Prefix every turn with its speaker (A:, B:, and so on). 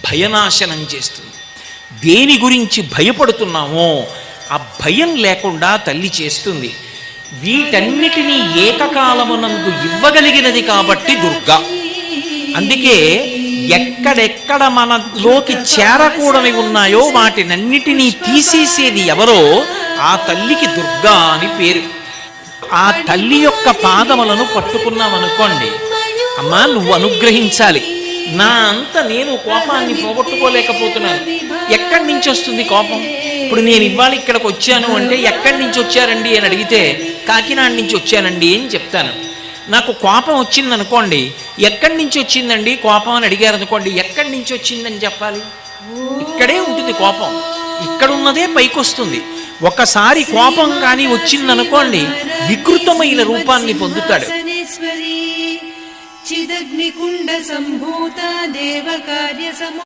A: భయనాశనం చేస్తుంది. దేని గురించి భయపడుతున్నామో ఆ భయం లేకుండా తల్లి చేస్తుంది. వీటన్నిటినీ ఏకకాలమునందు ఇవ్వగలిగినది కాబట్టి దుర్గా. అందుకే ఎక్కడెక్కడ మనలోకి చేరకూడని ఉన్నాయో వాటినన్నిటినీ తీసేసేది ఎవరో ఆ తల్లికి దుర్గా అని పేరు. ఆ తల్లి యొక్క పాదములను పట్టుకున్నామనుకోండి, అమ్మా నువ్వు అనుగ్రహించాలి, నా అంత నేను కోపాన్ని పోగొట్టుకోలేకపోతున్నాను. ఎక్కడి నుంచి వస్తుంది కోపం? ఇప్పుడు నేను ఇవాళ ఇక్కడికి వచ్చాను అంటే ఎక్కడి నుంచి వచ్చారండి అని అడిగితే కాకినాడ నుంచి వచ్చానండి అని చెప్తాను. నాకు కోపం వచ్చిందనుకోండి, ఎక్కడి నుంచి వచ్చిందండి కోపం అని అడిగారు అనుకోండి, ఎక్కడి నుంచి వచ్చిందని చెప్పాలి? ఇక్కడే ఉంటుంది కోపం, ఇక్కడున్నదే పైకి వస్తుంది. ఒకసారి కోపం కానీ వచ్చిందనుకోండి వికృతమైన రూపాన్ని పొందుతాడు.